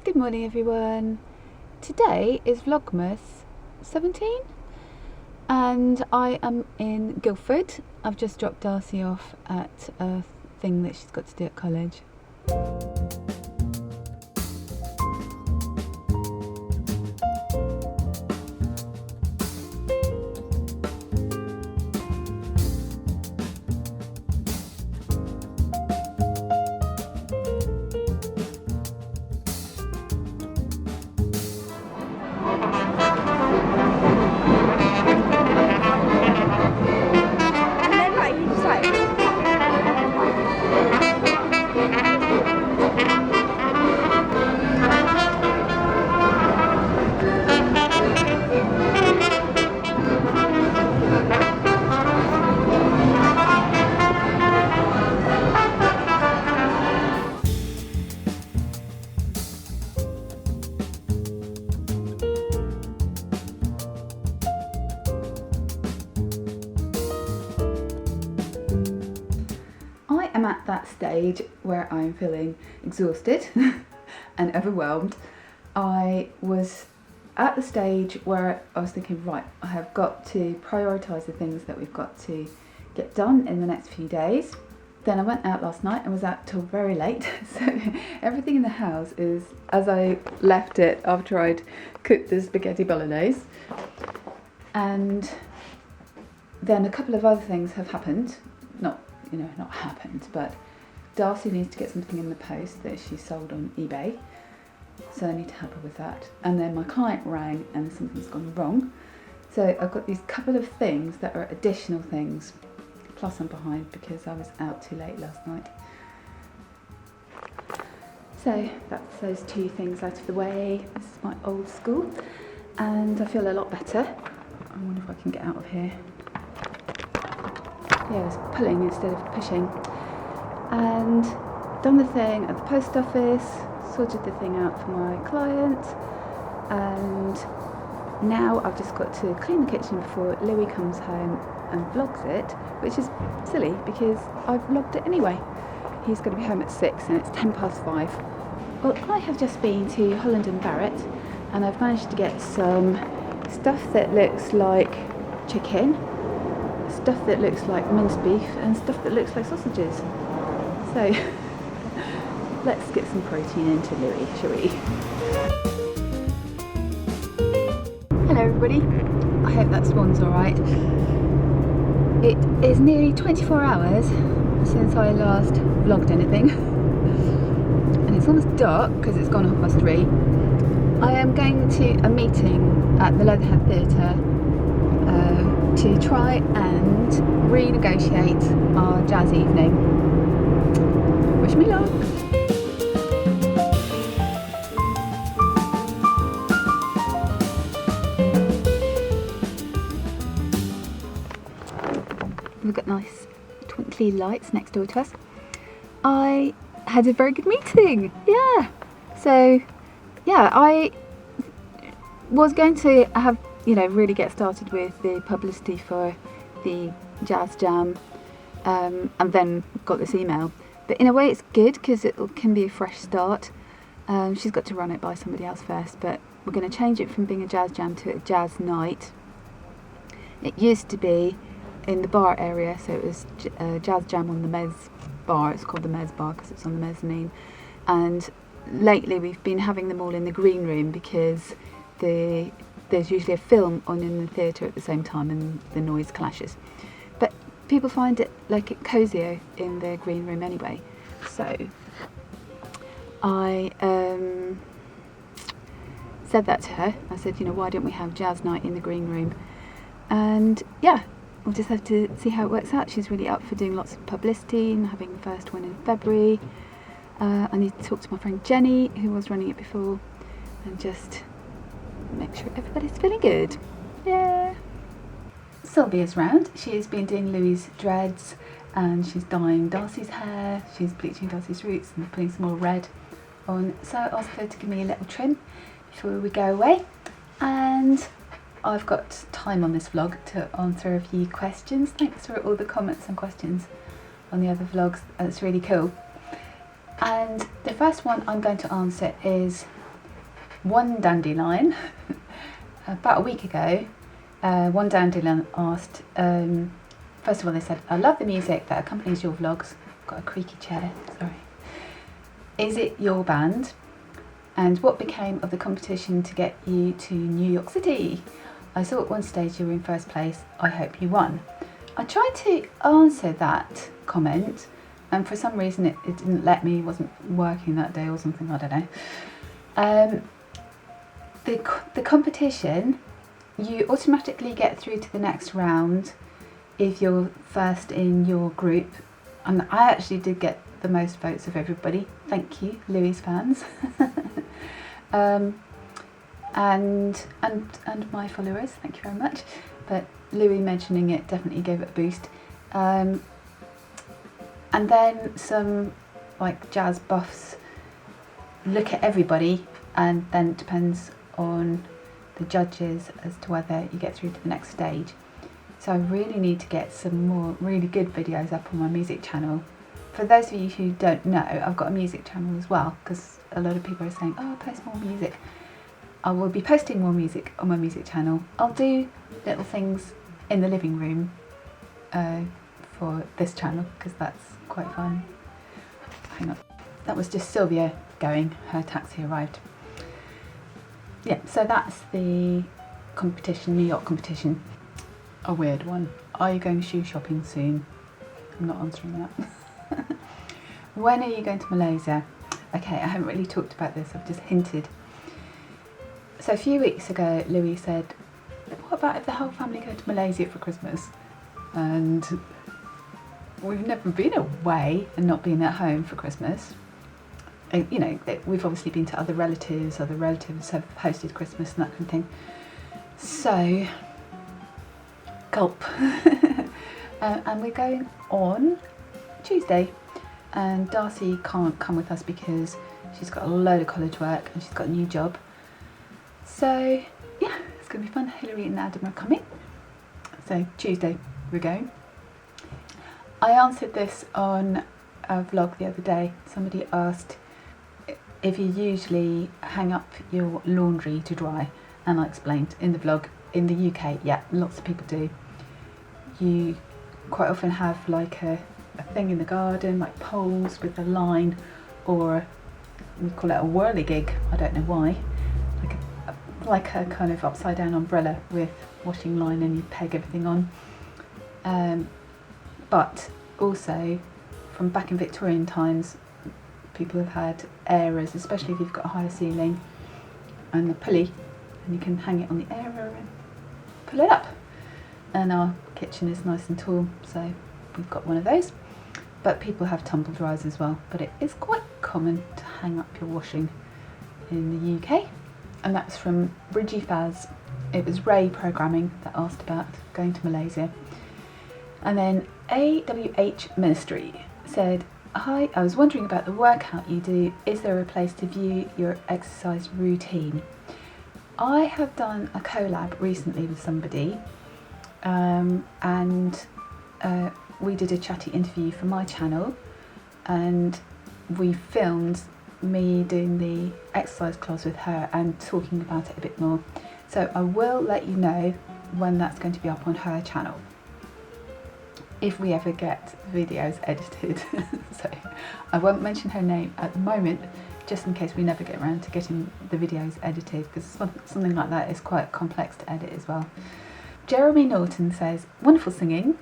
Good morning everyone. Today is Vlogmas 17 and I am in Guildford. I've just dropped Darcy off at a thing that she's got to do at college. I'm at that stage where I'm feeling exhausted and overwhelmed. I was at the stage where I was thinking, right, I have got to prioritise the things that we've got to get done in the next few days. Then I went out last night and was out till very late, so everything in the house is as I left it after I'd cooked the spaghetti bolognese. And then a couple of other things have happened, not happened, but Darcy needs to get something in the post that she sold on eBay, so I need to help her with that. And then my client rang and something's gone wrong, so I've got these couple of things that are additional things, plus I'm behind because I was out too late last night. So that's those two things out of the way. This is my old school and I feel a lot better. I wonder if I can get out of here. Yeah, I was pulling instead of pushing. And done the thing at the post office, sorted the thing out for my client, and now I've just got to clean the kitchen before Louis comes home and vlogs it, which is silly because I've vlogged it anyway. He's going to be home at 6 and it's 5:10. Well, I have just been to Holland and Barrett and I've managed to get some stuff that looks like chicken, stuff that looks like minced beef and stuff that looks like sausages. So let's get some protein into Louis, shall we? Hello everybody, I hope that spawn's alright. It is nearly 24 hours since I last vlogged anything and it's almost dark because it's gone 3:30. I am going to a meeting at the Leatherhead Theatre to try and renegotiate our jazz evening. Wish me luck! We've got nice twinkly lights next door to us. I had a very good meeting, yeah. So, yeah, I was going to have really get started with the publicity for the jazz jam and then got this email. But in a way it's good because it can be a fresh start. She's got to run it by somebody else first, but we're going to change it from being a jazz jam to a jazz night. It used to be in the bar area, so it was jazz jam on the Mez bar. It's called the Mez bar because it's on the mezzanine. And lately we've been having them all in the green room because there's usually a film on in the theatre at the same time and the noise clashes. But people find it cosier in the green room anyway. So I said that to her. I said, why don't we have jazz night in the green room? And yeah, we'll just have to see how it works out. She's really up for doing lots of publicity and having the first one in February. I need to talk to my friend Jenny, who was running it before, and just make sure everybody's feeling good. Yeah. Sylvia's round. She's been doing Louis' dreads and she's dyeing Darcy's hair. She's bleaching Darcy's roots and putting some more red on. So I asked her to give me a little trim before we go away. And I've got time on this vlog to answer a few questions. Thanks for all the comments and questions on the other vlogs. That's really cool. And the first one I'm going to answer is one dandelion, about a week ago, one dandelion asked, first of all they said, I love the music that accompanies your vlogs. I've got a creaky chair, sorry. Is it your band? And what became of the competition to get you to New York City? I saw at one stage you were in first place. I hope you won. I tried to answer that comment, and for some reason it didn't let me, wasn't working that day or something, I don't know. The competition, you automatically get through to the next round if you're first in your group, and I actually did get the most votes of everybody. Thank you, Louis fans. And my followers, thank you very much. But Louis mentioning it definitely gave it a boost. And then some like jazz buffs look at everybody, and then it depends on the judges as to whether you get through to the next stage. So I really need to get some more really good videos up on my music channel. For those of you who don't know, I've got a music channel as well, because a lot of people are saying, oh, post more music. I will be posting more music on my music channel. I'll do little things in the living room for this channel, because that's quite fun. Hang on. That was just Sylvia going, her taxi arrived. Yeah, so that's the competition, New York competition. A weird one. Are you going shoe shopping soon? I'm not answering that. When are you going to Malaysia? Okay, I haven't really talked about this, I've just hinted. So a few weeks ago, Louis said, what about if the whole family go to Malaysia for Christmas? And we've never been away and not been at home for Christmas. And, you know, we've obviously been to other relatives have hosted Christmas and that kind of thing. So, gulp. And we're going on Tuesday. And Darcy can't come with us because she's got a load of college work and she's got a new job. So yeah, it's going to be fun. Hilary and Adam are coming. So Tuesday we're going. I answered this on a vlog the other day. Somebody asked if you usually hang up your laundry to dry, and I explained in the vlog. In the UK, yeah, lots of people do. You quite often have like a thing in the garden, like poles with a line, or we call it a whirligig, I don't know why, like a kind of upside down umbrella with washing line, and you peg everything on. But also from back in Victorian times, people have had airers, especially if you've got a higher ceiling, and the pulley, and you can hang it on the airer and pull it up. And our kitchen is nice and tall, so we've got one of those. But people have tumble dryers as well, but it is quite common to hang up your washing in the UK. And that's from Bridgie Faz. It was Ray Programming that asked about going to Malaysia. And then AWH Ministry said, hi, I was wondering about the workout you do. Is there a place to view your exercise routine? I have done a collab recently with somebody, and we did a chatty interview for my channel, and we filmed me doing the exercise class with her and talking about it a bit more. So I will let you know when that's going to be up on her channel, if we ever get videos edited. So I won't mention her name at the moment, just in case we never get around to getting the videos edited, because something like that is quite complex to edit as well. Jeremy Norton says, wonderful singing.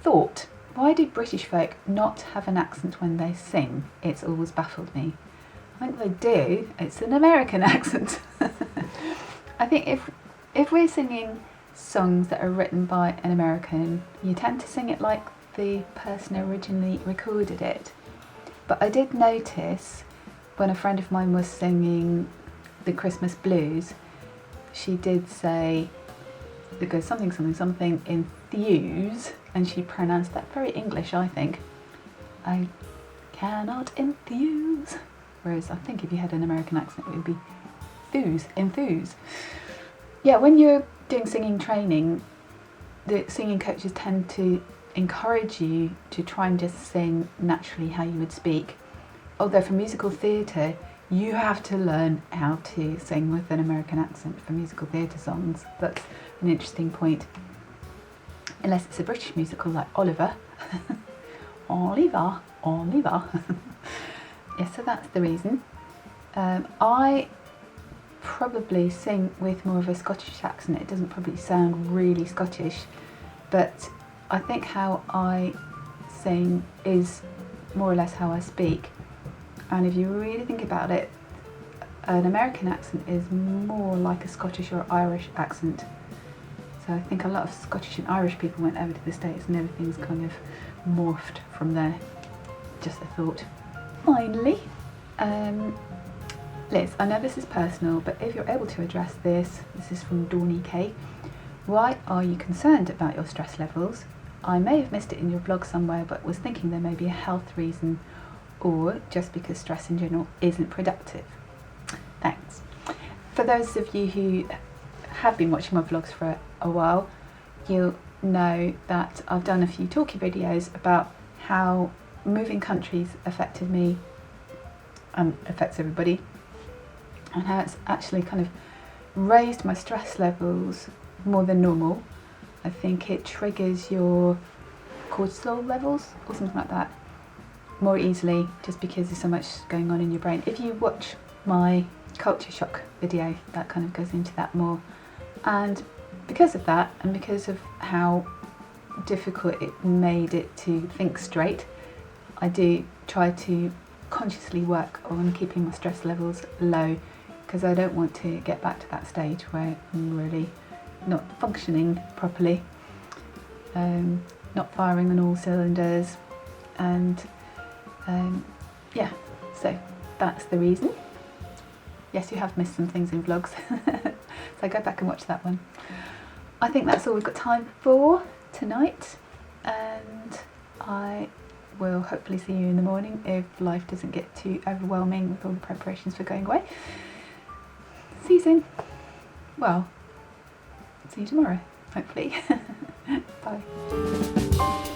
Thought, why do British folk not have an accent when they sing? It's always baffled me. I think they do. It's an American accent. I think if we're singing songs that are written by an American, you tend to sing it like the person originally recorded it. But I did notice when a friend of mine was singing the Christmas blues, she did say, it goes something, something, something, enthuse, and she pronounced that very English, I think. I cannot enthuse. Whereas I think if you had an American accent, it would be enthuse. Yeah, when you're doing singing training, the singing coaches tend to encourage you to try and just sing naturally how you would speak. Although for musical theatre, you have to learn how to sing with an American accent for musical theatre songs. That's an interesting point. Unless it's a British musical like Oliver. Oliver. Yeah, so that's the reason. I probably sing with more of a Scottish accent. It doesn't probably sound really Scottish, but I think how I sing is more or less how I speak. And if you really think about it, an American accent is more like a Scottish or Irish accent. So I think a lot of Scottish and Irish people went over to the States and everything's kind of morphed from there. Just a thought. Finally, Liz, I know this is personal, but if you're able to address this is from Dawny K. Why are you concerned about your stress levels? I may have missed it in your blog somewhere, but was thinking there may be a health reason, or just because stress in general isn't productive. Thanks. For those of you who have been watching my vlogs for a while, you'll know that I've done a few talky videos about how moving countries affected me and affects everybody, and how it's actually kind of raised my stress levels more than normal. I think it triggers your cortisol levels or something like that more easily, just because there's so much going on in your brain. If you watch my culture shock video, that kind of goes into that more. And because of that, and because of how difficult it made it to think straight, I do try to consciously work on keeping my stress levels low, because I don't want to get back to that stage where I'm really not functioning properly, not firing on all cylinders, and yeah, so that's the reason. Yes, you have missed some things in vlogs, so go back and watch that one. I think that's all we've got time for tonight, and I will hopefully see you in the morning if life doesn't get too overwhelming with all the preparations for going away. See you soon. Well, see you tomorrow, hopefully. Bye.